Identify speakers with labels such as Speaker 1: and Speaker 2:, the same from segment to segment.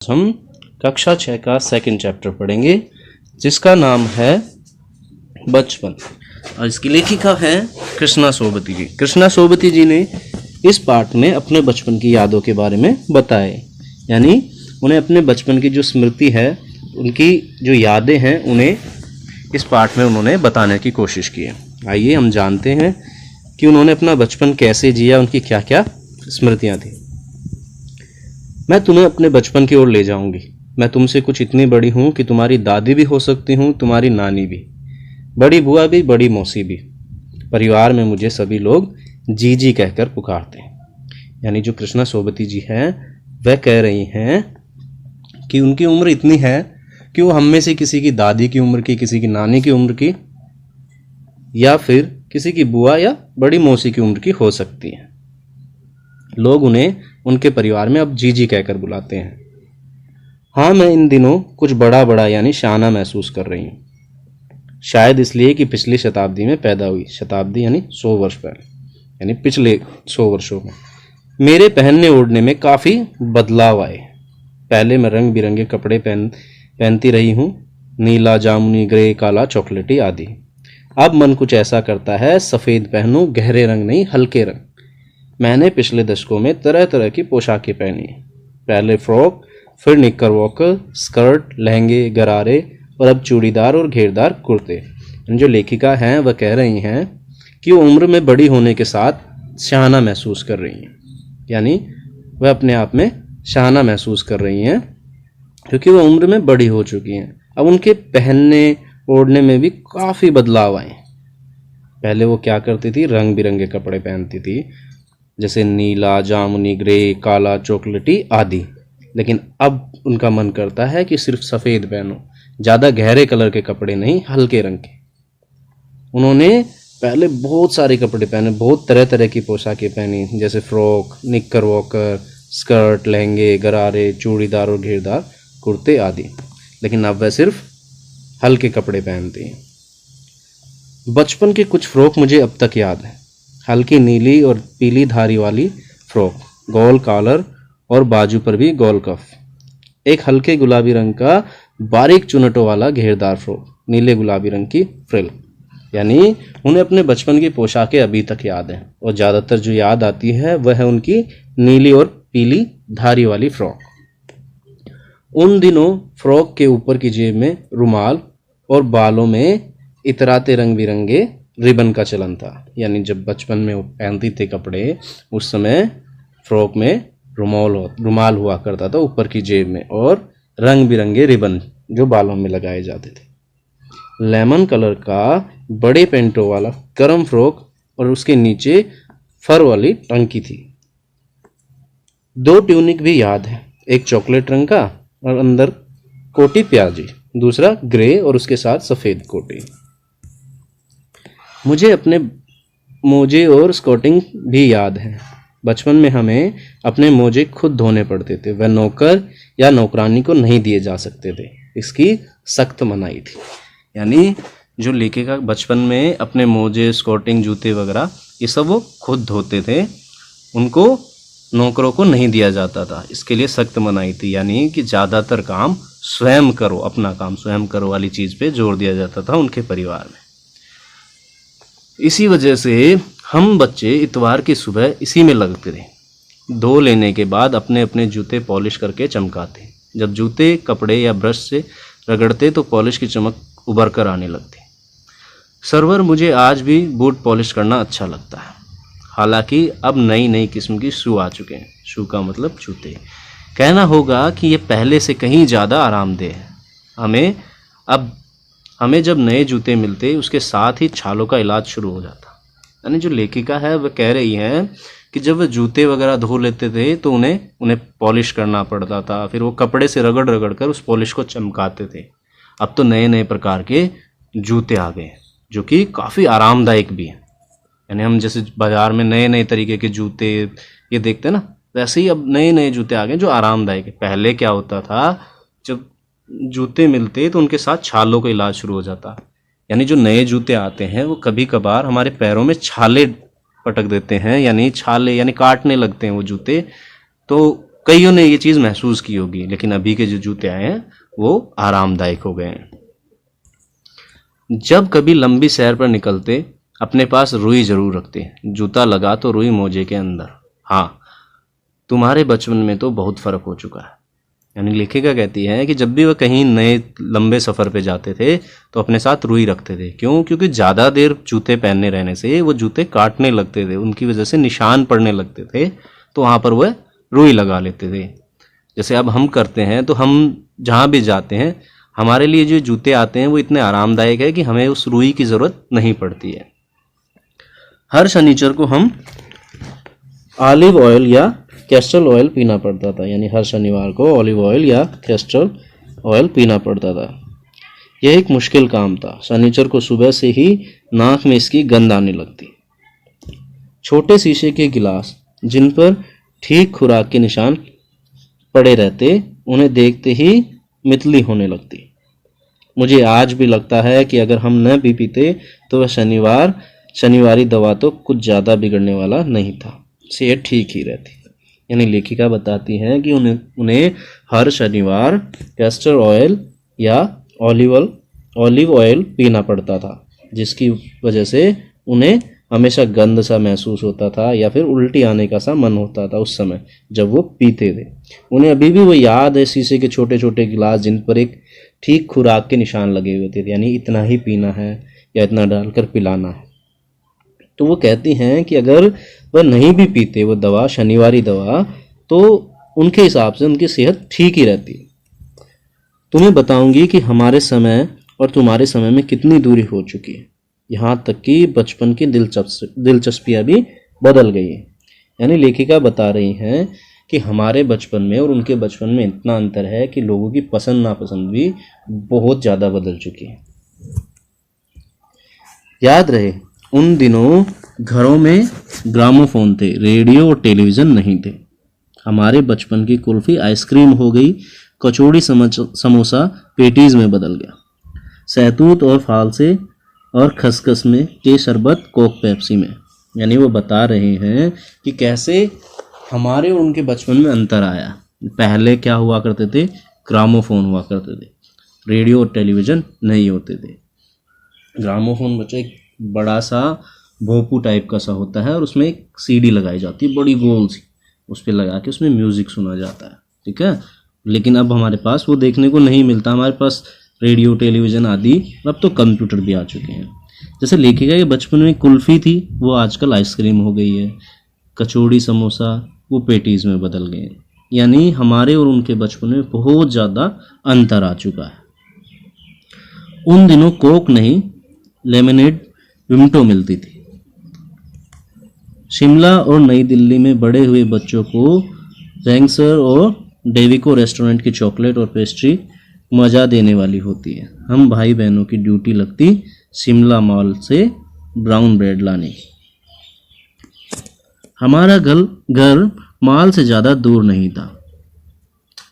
Speaker 1: हम कक्षा 6 का सेकंड चैप्टर पढ़ेंगे जिसका नाम है बचपन। और इसकी लेखिका है कृष्णा सोबती जी। कृष्णा सोबती जी ने इस पाठ में अपने बचपन की यादों के बारे में बताए, यानी उन्हें अपने बचपन की जो स्मृति है, उनकी जो यादें हैं, उन्हें इस पाठ में उन्होंने बताने की कोशिश की है। आइए हम जानते हैं कि उन्होंने अपना बचपन कैसे जिया, उनकी क्या क्या स्मृतियाँ थी। मैं तुम्हें अपने बचपन की ओर ले जाऊंगी। मैं तुमसे कुछ इतनी बड़ी हूं कि तुम्हारी दादी भी हो सकती हूं, तुम्हारी नानी भी, बड़ी बुआ भी, बड़ी मौसी भी। परिवार में मुझे सभी लोग जीजी कहकर पुकारते हैं। यानी जो कृष्णा सोबती जी हैं वह कह रही हैं कि उनकी उम्र इतनी है कि वो हम में से किसी की दादी की उम्र की, किसी की नानी की उम्र की, या फिर किसी की बुआ या बड़ी मौसी की उम्र की हो सकती है। लोग उन्हें उनके परिवार में अब जीजी कहकर बुलाते हैं। हाँ, मैं इन दिनों कुछ बड़ा बड़ा यानी शाना महसूस कर रही हूँ। शायद इसलिए कि पिछली शताब्दी में पैदा हुई। शताब्दी यानी 100 वर्ष पहले, यानी पिछले 100 वर्षों में मेरे पहनने ओढ़ने में काफ़ी बदलाव आए। पहले मैं रंग बिरंगे कपड़े पहनती रही हूँ, नीला, जामुनी, ग्रे, काला, चॉकलेटी आदि। अब मन कुछ ऐसा करता है सफ़ेद पहनूं, गहरे रंग नहीं, हल्के रंग। मैंने पिछले दशकों में तरह तरह की पोशाकें पहनी। पहले फ्रॉक, फिर निक्कर वॉकर, स्कर्ट, लहंगे, गरारे और अब चूड़ीदार और घेरदार कुर्ते। जो लेखिका हैं वह कह रही हैं कि वो उम्र में बड़ी होने के साथ शाहाना महसूस कर रही हैं, यानी वह अपने आप में शाहाना महसूस कर रही हैं क्योंकि वह उम्र में बड़ी हो चुकी हैं। अब उनके पहनने ओढ़ने में भी काफ़ी बदलाव आए। पहले वो क्या करती थी, रंग बिरंगे कपड़े पहनती थी, जैसे नीला, जामुनी, ग्रे, काला, चॉकलेटी आदि। लेकिन अब उनका मन करता है कि सिर्फ सफ़ेद पहनो, ज़्यादा गहरे कलर के कपड़े नहीं, हल्के रंग के। उन्होंने पहले बहुत सारे कपड़े पहने, बहुत तरह तरह की पोशाकें पहनी, जैसे फ्रॉक, निक्कर वॉकर, स्कर्ट, लहंगे, गरारे, चूड़ीदार और घेरदार कुर्ते आदि। लेकिन अब वह सिर्फ हल्के कपड़े पहनती हैं। बचपन के कुछ फ्रॉक मुझे अब तक याद है। हल्की नीली और पीली धारी वाली फ्रॉक, गोल कॉलर और बाजू पर भी गोल कफ। एक हल्के गुलाबी रंग का बारीक चुनटों वाला घेरदार फ्रॉक, नीले गुलाबी रंग की फ्रिल। यानी उन्हें अपने बचपन की पोशाकें अभी तक याद हैं, और ज़्यादातर जो याद आती है वह है उनकी नीली और पीली धारी वाली फ्रॉक। उन दिनों फ्रॉक के ऊपर की जेब में रुमाल और बालों में इतराते रंग बिरंगे रिबन का चलन था। यानी जब बचपन में वो पहनती थे कपड़े, उस समय फ्रॉक में रुमाल हुआ करता था ऊपर की जेब में, और रंग बिरंगे रिबन जो बालों में लगाए जाते थे। लेमन कलर का बड़े पेंटों वाला गर्म फ्रॉक और उसके नीचे फर वाली टंकी थी। 2 ट्यूनिक भी याद है, एक चॉकलेट रंग का और अंदर कोटी प्याजी, दूसरा ग्रे और उसके साथ सफ़ेद कोटी। मुझे अपने मोजे और स्कर्टिंग भी याद है। बचपन में हमें अपने मोजे खुद धोने पड़ते थे, वह नौकर या नौकरानी को नहीं दिए जा सकते थे। इसकी सख्त मनाही थी। यानी जो लेखिका बचपन में अपने मोजे, स्कर्टिंग, जूते वगैरह ये सब वो खुद धोते थे, उनको नौकरों को नहीं दिया जाता था। इसके लिए सख्त मनाही थी, यानी कि ज़्यादातर काम स्वयं करो, अपना काम स्वयं करो वाली चीज़ पे जोर दिया जाता था उनके परिवार में। इसी वजह से हम बच्चे इतवार की सुबह इसी में लगते थे। धो लेने के बाद अपने अपने जूते पॉलिश करके चमकाते। जब जूते कपड़े या ब्रश से रगड़ते तो पॉलिश की चमक उभर कर आने लगती। सर्वर, मुझे आज भी बूट पॉलिश करना अच्छा लगता है। हालांकि अब नई नई किस्म की शू आ चुके हैं। शू का मतलब जूते। कहना होगा कि ये पहले से कहीं ज़्यादा आरामदेह है। हमें जब नए जूते मिलते उसके साथ ही छालों का इलाज शुरू हो जाता। यानी जो लेखिका है वह कह रही हैं कि जब वह जूते वगैरह धो लेते थे तो उन्हें पॉलिश करना पड़ता था, फिर वो कपड़े से रगड़ रगड़ कर उस पॉलिश को चमकाते थे। अब तो नए नए प्रकार के जूते आ गए जो कि काफ़ी आरामदायक भी हैं। यानी हम जैसे बाज़ार में नए नए तरीके के जूते ये देखते हैं ना, वैसे ही अब नए नए जूते आ गए जो आरामदायक है। पहले क्या होता था, जब जूते मिलते तो उनके साथ छालों का इलाज शुरू हो जाता। यानी जो नए जूते आते हैं वो कभी कभार हमारे पैरों में छाले पटक देते हैं, यानी छाले यानी काटने लगते हैं वो जूते। तो कईयों ने ये चीज़ महसूस की होगी, लेकिन अभी के जो जूते आए हैं वो आरामदायक हो गए हैं। जब कभी लंबी सैर पर निकलते अपने पास रुई जरूर रखते, जूता लगा तो रुई मोजे के अंदर। हाँ, तुम्हारे बचपन में तो बहुत फर्क हो चुका है। यानी लेखिका कहती है कि जब भी वह कहीं नए लंबे सफ़र पे जाते थे तो अपने साथ रुई रखते थे। क्यों? क्योंकि ज़्यादा देर जूते पहनने रहने से वो जूते काटने लगते थे, उनकी वजह से निशान पड़ने लगते थे, तो वहाँ पर वह रुई लगा लेते थे। जैसे अब हम करते हैं, तो हम जहाँ भी जाते हैं हमारे लिए जो जूते आते हैं वो इतने आरामदायक है कि हमें उस रुई की ज़रूरत नहीं पड़ती है। हर शनिचर को हम ऑलिव ऑयल या कैस्टर ऑयल पीना पड़ता था, यानी हर शनिवार को ऑलिव ऑयल या कैस्टर ऑयल पीना पड़ता था। यह एक मुश्किल काम था। शनिचर को सुबह से ही नाक में इसकी गंध आने लगती। छोटे शीशे के गिलास जिन पर ठीक खुराक के निशान पड़े रहते, उन्हें देखते ही मितली होने लगती। मुझे आज भी लगता है कि अगर हम न भी पीते तो वह शनिवारी दवा तो कुछ ज़्यादा बिगड़ने वाला नहीं था, सेहत ठीक ही रहती। यानी लेखिका बताती हैं कि उन्हें हर शनिवार कैस्टर ऑयल या ऑलिव ऑयल पीना पड़ता था, जिसकी वजह से उन्हें हमेशा गंद सा महसूस होता था या फिर उल्टी आने का सा मन होता था उस समय जब वो पीते थे। उन्हें अभी भी वो याद है, शीशे के छोटे छोटे गिलास जिन पर एक ठीक खुराक के निशान लगे हुए थे, यानी इतना ही पीना है या इतना डालकर पिलाना है। तो वो कहती हैं कि अगर वह नहीं भी पीते वो दवा, शनिवारी दवा, तो उनके हिसाब से उनकी सेहत ठीक ही रहती। तुम्हें बताऊंगी कि हमारे समय और तुम्हारे समय में कितनी दूरी हो चुकी है, यहाँ तक कि बचपन की दिलचस्पियाँ भी बदल गई है। यानी लेखिका बता रही हैं कि हमारे बचपन में और उनके बचपन में इतना अंतर है कि लोगों की पसंद नापसंद भी बहुत ज़्यादा बदल चुकी है। याद रहे, उन दिनों घरों में ग्रामोफोन थे, रेडियो और टेलीविज़न नहीं थे। हमारे बचपन की कुल्फ़ी आइसक्रीम हो गई, कचौड़ी समोसा पेटीज़ में बदल गया, सहतूत और फालसे और खसखस में के शरबत कोक पेप्सी में। यानी वो बता रहे हैं कि कैसे हमारे और उनके बचपन में अंतर आया। पहले क्या हुआ करते थे? ग्रामोफोन हुआ करते थे, रेडियो और टेलीविज़न नहीं होते थे। ग्रामोफोन बच्चा एक बड़ा सा भोपू टाइप का सा होता है और उसमें एक सीडी लगाई जाती है, बड़ी गोल सी, उस पर लगा के उसमें म्यूज़िक सुना जाता है, ठीक है। लेकिन अब हमारे पास वो देखने को नहीं मिलता। हमारे पास रेडियो टेलीविज़न आदि, अब तो कंप्यूटर भी आ चुके हैं। जैसे लेखिका के बचपन में कुल्फ़ी थी, वो आजकल आइसक्रीम हो गई है, कचौड़ी समोसा वो पेटीज़ में बदल गए हैं। यानी हमारे और उनके बचपन में बहुत ज़्यादा अंतर आ चुका है। उन दिनों कोक नहीं, लेमनेड विम्टो मिलती थी। शिमला और नई दिल्ली में बड़े हुए बच्चों को रैंगसर और डेविको रेस्टोरेंट की चॉकलेट और पेस्ट्री मज़ा देने वाली होती है। हम भाई बहनों की ड्यूटी लगती शिमला मॉल से ब्राउन ब्रेड लाने की। हमारा घर मॉल से ज़्यादा दूर नहीं था।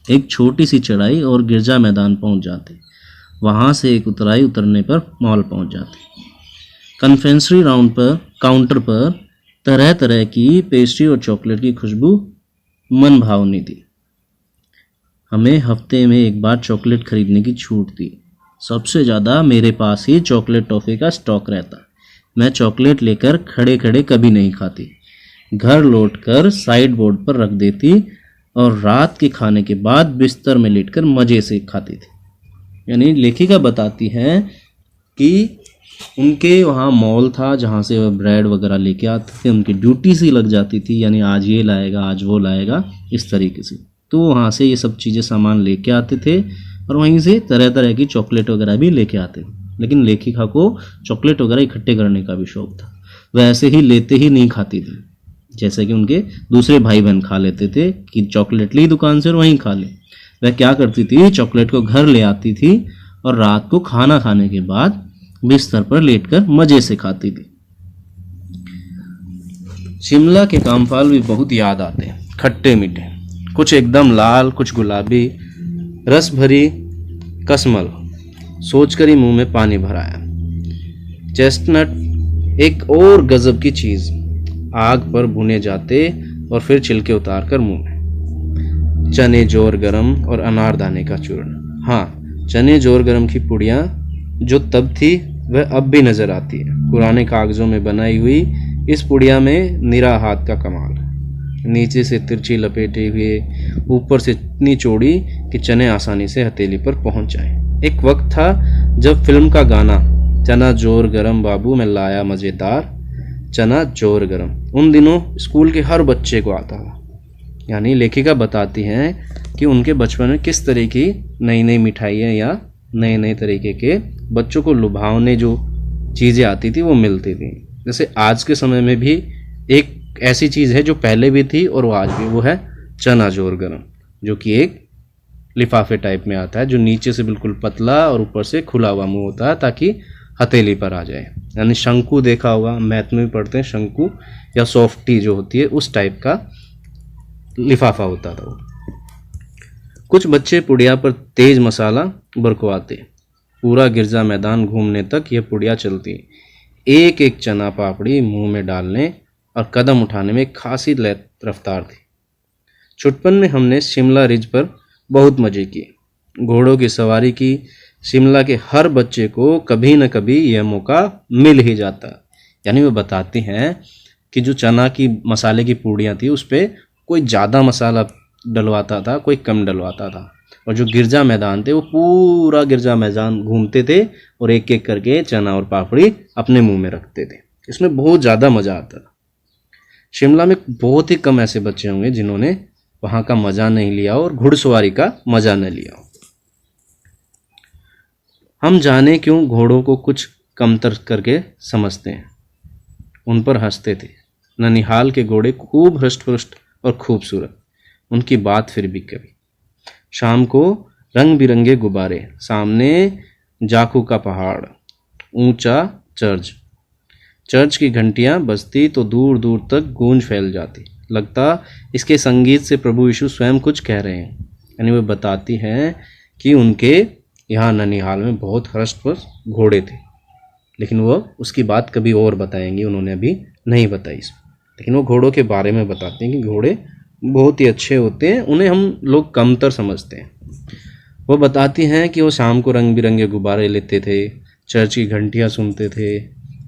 Speaker 1: एक छोटी सी चढ़ाई और गिरजा मैदान पहुंच जाते, वहाँ से एक उतराई उतरने पर मॉल पहुंच जाते। कन्फेक्शनरी काउंटर पर तरह तरह की पेस्ट्री और चॉकलेट की खुशबू मन भावनी थी। हमें हफ्ते में एक बार चॉकलेट खरीदने की छूट थी। सबसे ज़्यादा मेरे पास ही चॉकलेट टॉफ़ी का स्टॉक रहता। मैं चॉकलेट लेकर खड़े खड़े कभी नहीं खाती, घर लौटकर साइड बोर्ड पर रख देती और रात के खाने के बाद बिस्तर में लेटकर मज़े से खाती थी। यानी लेखिका बताती हैं कि उनके वहाँ मॉल था जहाँ से वह ब्रेड वगैरह लेके आते थे, उनकी ड्यूटी सी लग जाती थी, यानी आज ये लाएगा आज वो लाएगा, इस तरीके से। तो वहाँ से ये सब चीज़ें सामान लेके आते थे और वहीं से तरह तरह की चॉकलेट वगैरह भी लेके आते थे। लेकिन लेखिका को चॉकलेट वगैरह इकट्ठे करने का भी शौक था। वह ऐसे ही लेते ही नहीं खाती थी जैसे कि उनके दूसरे भाई बहन खा लेते थे कि चॉकलेट ली दुकान से और वहीं खा ले। वह क्या करती थी, चॉकलेट को घर ले आती थी और रात को खाना खाने के बाद बिस्तर पर लेटकर मज़े से खाती थी। शिमला के कामफल भी बहुत याद आते हैं, खट्टे मीठे, कुछ एकदम लाल, कुछ गुलाबी, रस भरी कसमल, सोचकर ही मुंह में पानी भर आया। चेस्टनट एक और गजब की चीज़, आग पर भुने जाते और फिर छिलके उतार कर मुंह में। चने जोर गरम और अनारदाने का चूर्ण। हाँ, चने जोर गरम की पुड़िया जो तब थी वह अब भी नजर आती है। पुराने कागजों में बनाई हुई इस पुड़िया में निरा हाथ का कमाल है। नीचे से तिरछी लपेटे हुए, ऊपर से इतनी चौड़ी कि चने आसानी से हथेली पर पहुंच जाएं। एक वक्त था जब फिल्म का गाना चना जोर गरम बाबू मैं लाया मजेदार चना जोर गरम उन दिनों स्कूल के हर बच्चे को आता था। यानी लेखिका बताती हैं कि उनके बचपन में किस तरह की नई नई मिठाइयाँ या नए नए तरीके के बच्चों को लुभावने जो चीज़ें आती थी वो मिलती थी। जैसे आज के समय में भी एक ऐसी चीज़ है जो पहले भी थी और वो आज भी, वो है चना जोर गरम, जो कि एक लिफाफे टाइप में आता है, जो नीचे से बिल्कुल पतला और ऊपर से खुला हुआ मुंह होता है ताकि हथेली पर आ जाए। यानी शंकु देखा होगा, मैथ में भी पढ़ते हैं, शंकु या सॉफ्टी जो होती है उस टाइप का लिफाफा होता था वो। कुछ बच्चे पुड़िया पर तेज मसाला बरकवाते, पूरा गिरजा मैदान घूमने तक यह पुड़िया चलती। एक एक चना पापड़ी मुंह में डालने और कदम उठाने में खासी रफ्तार थी। छुटपन में हमने शिमला रिज पर बहुत मजे किए। घोड़ों की सवारी की। शिमला के हर बच्चे को कभी न कभी यह मौका मिल ही जाता। यानी वो बताती हैं कि जो चना की मसाले की पूड़ियाँ थी उस पर कोई ज़्यादा मसाला डलवाता था, कोई कम डलवाता था, और जो गिरजा मैदान थे वो पूरा गिरजा मैदान घूमते थे और एक एक करके चना और पापड़ी अपने मुंह में रखते थे। इसमें बहुत ज़्यादा मज़ा आता था। शिमला में बहुत ही कम ऐसे बच्चे होंगे जिन्होंने वहाँ का मज़ा नहीं लिया और घुड़सवारी का मज़ा न लिया हो। हम जाने क्यों घोड़ों को कुछ कमतर करके समझते हैं, उन पर हंसते थे। ननिहाल के घोड़े खूब हृष्ट-पुष्ट और खूबसूरत, उनकी बात फिर भी कभी। शाम को रंग बिरंगे गुब्बारे, सामने जाखू का पहाड़, ऊंचा चर्च की घंटियां बजती तो दूर दूर तक गूंज फैल जाती। लगता इसके संगीत से प्रभु यीशु स्वयं कुछ कह रहे हैं। यानी वो बताती हैं कि उनके यहाँ ननिहाल में बहुत हृष्ट-पुष्ट घोड़े थे, लेकिन वो उसकी बात कभी और बताएंगी, उन्होंने अभी नहीं बताई इसमें। लेकिन वो घोड़ों के बारे में बताते हैं कि घोड़े बहुत ही अच्छे होते हैं, उन्हें हम लोग कमतर समझते हैं। वो बताती हैं कि वो शाम को रंग बिरंगे गुब्बारे लेते थे, चर्च की घंटियाँ सुनते थे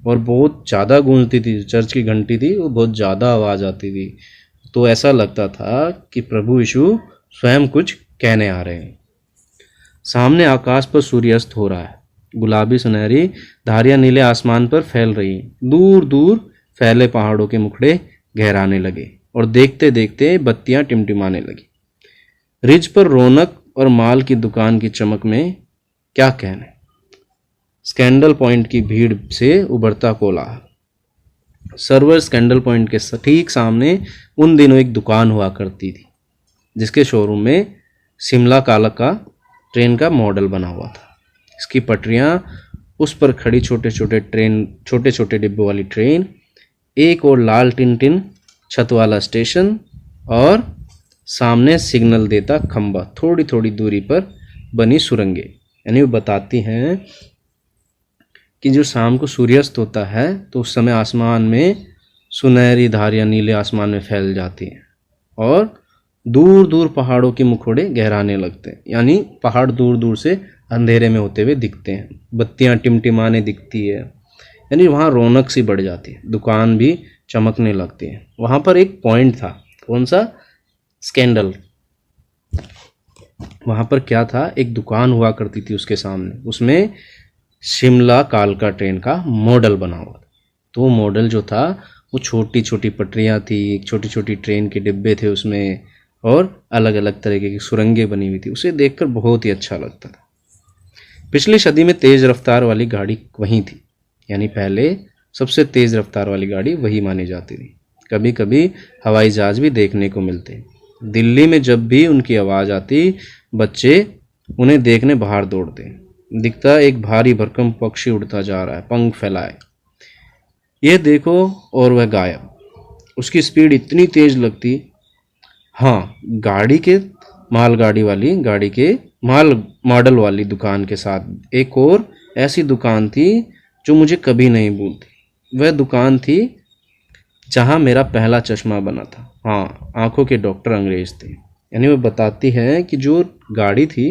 Speaker 1: और बहुत ज़्यादा गूंजती थी। चर्च की घंटी थी वो बहुत ज़्यादा आवाज़ आती थी, तो ऐसा लगता था कि प्रभु यीशु स्वयं कुछ कहने आ रहे हैं। सामने आकाश पर सूर्यास्त हो रहा है, गुलाबी सुनहरी धारियाँ नीले आसमान पर फैल रही। दूर दूर फैले पहाड़ों के मुखड़े गहराने लगे और देखते देखते बत्तियां टिमटिमाने लगी। रिज पर रौनक और माल की दुकान की चमक में क्या कहने। स्कैंडल पॉइंट की भीड़ से उभरता कोलाहल। सर्वर स्कैंडल पॉइंट के ठीक सामने उन दिनों एक दुकान हुआ करती थी, जिसके शोरूम में शिमला कालका ट्रेन का मॉडल बना हुआ था। इसकी पटरियां, उस पर खड़ी छोटे छोटे डिब्बों वाली ट्रेन, एक और लाल टिन छत वाला स्टेशन और सामने सिग्नल देता खंबा, थोड़ी थोड़ी दूरी पर बनी सुरंगें। यानी वो बताती हैं कि जो शाम को सूर्यास्त होता है तो उस समय आसमान में सुनहरी धारियाँ नीले आसमान में फैल जाती हैं और दूर दूर पहाड़ों के मुखौटे गहराने लगते हैं। यानी पहाड़ दूर दूर से अंधेरे में होते हुए दिखते हैं, बत्तियां टिमटिमाने दिखती है। यानी वहाँ रौनक सी बढ़ जाती है, दुकान भी चमकने लगती है। वहाँ पर एक पॉइंट था, कौन सा? स्कैंडल। वहाँ पर क्या था, एक दुकान हुआ करती थी उसके सामने, उसमें शिमला कालका ट्रेन का मॉडल बना हुआ था। तो वो मॉडल जो था वो छोटी छोटी पटरियाँ थी, छोटी छोटी ट्रेन के डिब्बे थे उसमें और अलग अलग तरीके की सुरंगें बनी हुई थी। उसे देखकर बहुत ही अच्छा लगता था। पिछली सदी में तेज़ रफ्तार वाली गाड़ी वहीं थी, यानी पहले सबसे तेज़ रफ्तार वाली गाड़ी वही मानी जाती थी। कभी कभी हवाई जहाज़ भी देखने को मिलते। दिल्ली में जब भी उनकी आवाज़ आती, बच्चे उन्हें देखने बाहर दौड़ते। दिखता एक भारी भरकम पक्षी उड़ता जा रहा है, पंख फैलाए, ये देखो, और वह गायब। उसकी स्पीड इतनी तेज लगती। हाँ, गाड़ी के माल मॉडल वाली दुकान के साथ एक और ऐसी दुकान थी जो मुझे कभी नहीं भूलती। वह दुकान थी जहाँ मेरा पहला चश्मा बना था। हाँ, आंखों के डॉक्टर अंग्रेज थे। यानी वो बताती है कि जो गाड़ी थी,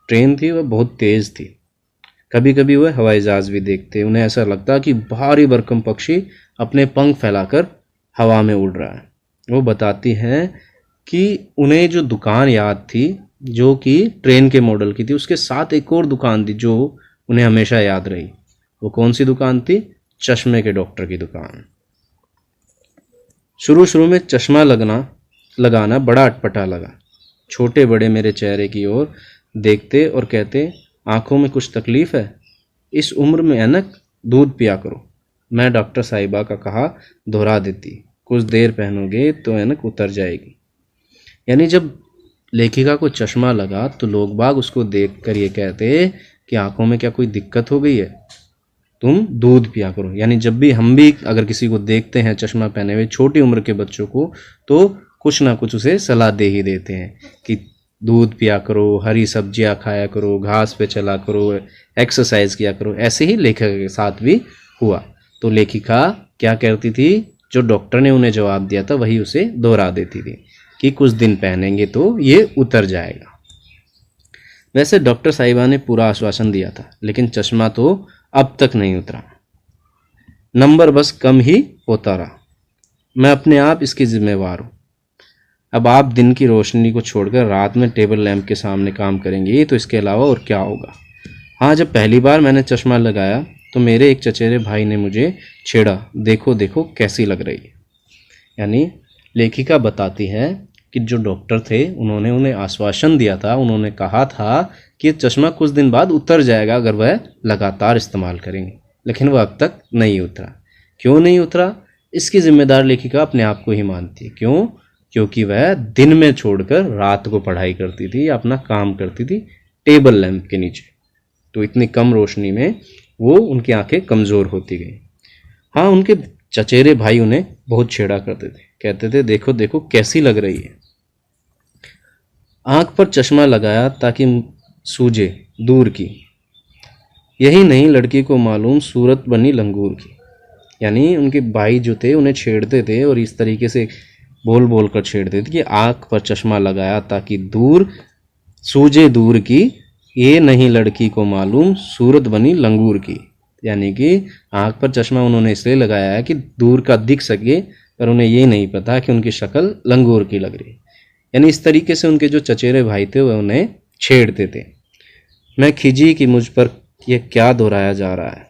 Speaker 1: ट्रेन थी, वह बहुत तेज़ थी। कभी कभी वह हवाई जहाज़ भी देखते, उन्हें ऐसा लगता कि भारी भरकम पक्षी अपने पंख फैलाकर हवा में उड़ रहा है। वो बताती हैं कि उन्हें जो दुकान याद थी जो कि ट्रेन के मॉडल की थी, उसके साथ एक और दुकान थी जो उन्हें हमेशा याद रही। वो कौन सी दुकान थी? चश्मे के डॉक्टर की दुकान। शुरू शुरू में चश्मा लगाना बड़ा अटपटा लगा। छोटे बड़े मेरे चेहरे की ओर देखते और कहते, आंखों में कुछ तकलीफ है? इस उम्र में ऐनक, दूध पिया करो। मैं डॉक्टर साहिबा का कहा दोहरा देती, कुछ देर पहनोगे तो ऐनक उतर जाएगी। यानी जब लेखिका को चश्मा लगा तो लोग बाग उसको देखकर ये कहते कि आंखों में क्या कोई दिक्कत हो गई है, तुम दूध पिया करो। यानी जब भी हम भी अगर किसी को देखते हैं चश्मा पहने हुए छोटी उम्र के बच्चों को, तो कुछ ना कुछ उसे सलाह दे ही देते हैं कि दूध पिया करो, हरी सब्जियां खाया करो, घास पे चला करो, एक्सरसाइज किया करो। ऐसे ही लेखिका के साथ भी हुआ। तो लेखिका क्या करती थी, जो डॉक्टर ने उन्हें जवाब दिया था वही उसे दोहरा देती थी कि कुछ दिन पहनेंगे तो ये उतर जाएगा। वैसे डॉक्टर साहिबा ने पूरा आश्वासन दिया था, लेकिन चश्मा तो अब तक नहीं उतरा। नंबर बस कम ही होता रहा। मैं अपने आप इसकी जिम्मेवार हूँ। अब आप दिन की रोशनी को छोड़कर रात में टेबल लैंप के सामने काम करेंगे, तो इसके अलावा और क्या होगा। हाँ, जब पहली बार मैंने चश्मा लगाया तो मेरे एक चचेरे भाई ने मुझे छेड़ा, देखो देखो कैसी लग रही है। यानी लेखिका बताती है कि जो डॉक्टर थे उन्होंने उन्हें आश्वासन दिया था, उन्होंने कहा था कि चश्मा कुछ दिन बाद उतर जाएगा अगर वह लगातार इस्तेमाल करेंगे, लेकिन वह अब तक नहीं उतरा। क्यों नहीं उतरा, इसकी जिम्मेदार लेखिका अपने आप को ही मानती है। क्यों? क्योंकि वह दिन में छोड़कर रात को पढ़ाई करती थी, अपना काम करती थी टेबल लैंप के नीचे। तो इतनी कम रोशनी में वो उनकी आंखें कमज़ोर होती गई। हाँ, उनके चचेरे भाई उन्हें बहुत छेड़ा करते थे, कहते थे देखो देखो कैसी लग रही है। आंख पर चश्मा लगाया ताकि सूझे दूर की, यही नहीं लड़की को मालूम सूरत बनी लंगूर की। यानी उनके भाई जो थे उन्हें छेड़ते थे और इस तरीके से बोल बोल कर छेड़ते थे कि आंख पर चश्मा लगाया ताकि दूर सूझे दूर की, ये नहीं लड़की को मालूम सूरत बनी लंगूर की। यानी कि आंख पर चश्मा उन्होंने इसलिए लगाया है कि दूर का दिख सके, पर उन्हें ये नहीं पता कि उनकी शक्ल लंगूर की लग रही। यानी इस तरीके से उनके जो चचेरे भाई थे वह उन्हें छेड़ते थे। मैं खिजी कि मुझ पर यह क्या दोहराया जा रहा है,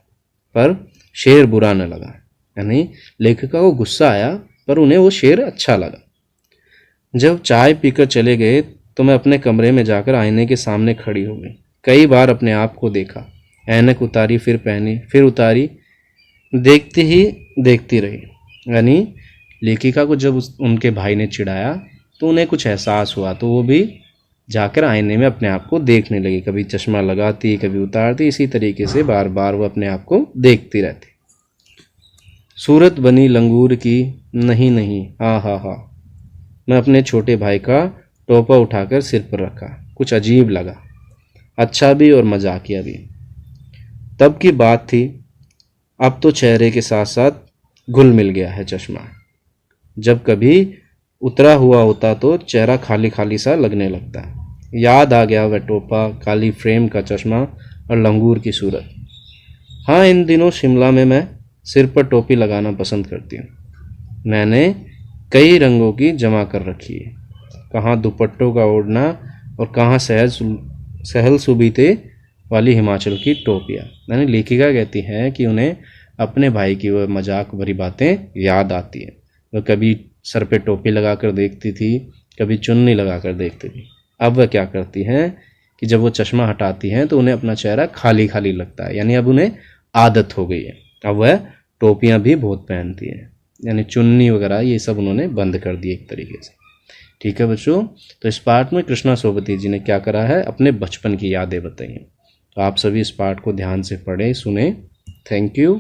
Speaker 1: पर शेर बुरा न लगा। यानी लेखिका को गुस्सा आया, पर उन्हें वो शेर अच्छा लगा। जब चाय पीकर चले गए तो मैं अपने कमरे में जाकर आईने के सामने खड़ी हो गई। कई बार अपने आप को देखा, ऐनक उतारी, फिर पहनी, फिर उतारी, देखती ही देखती रही। यानी लेखिका को जब उनके भाई ने चिढ़ाया तो उन्हें कुछ एहसास हुआ, तो वो भी जाकर आईने में अपने आप को देखने लगी। कभी चश्मा लगाती, कभी उतारती, इसी तरीके से बार बार वो अपने आप को देखती रहती। सूरत बनी लंगूर की, नहीं नहीं, हा हा हा। मैं अपने छोटे भाई का टोपा उठाकर सिर पर रखा। कुछ अजीब लगा, अच्छा भी और मजाकिया भी। तब की बात थी, अब तो चेहरे के साथ साथ घुल मिल गया है चश्मा। जब कभी उतरा हुआ होता तो चेहरा खाली खाली सा लगने लगता। याद आ गया वह टोपा, काली फ्रेम का चश्मा और लंगूर की सूरत। हाँ, इन दिनों शिमला में मैं सिर पर टोपी लगाना पसंद करती हूँ। मैंने कई रंगों की जमा कर रखी है, कहाँ दुपट्टों का ओढ़ना और कहाँ सहल सुबीते वाली हिमाचल की टोपियाँ। यानी लेखिका कहती है कि उन्हें अपने भाई की वह मजाक भरी बातें याद आती हैं। वह कभी सर पे टोपी लगाकर देखती थी, कभी चुन्नी लगाकर देखती थी। अब वह क्या करती हैं कि जब वो चश्मा हटाती हैं तो उन्हें अपना चेहरा खाली खाली लगता है। यानी अब उन्हें आदत हो गई है। अब वह टोपियाँ भी बहुत पहनती हैं, यानी चुन्नी वगैरह ये सब उन्होंने बंद कर दी एक तरीके से। ठीक है बच्चों, तो इस पाठ में कृष्णा सोबती जी ने क्या करा है, अपने बचपन की यादें बताई हैं। तो आप सभी इस पाठ को ध्यान से पढ़ें, सुने। Thank you.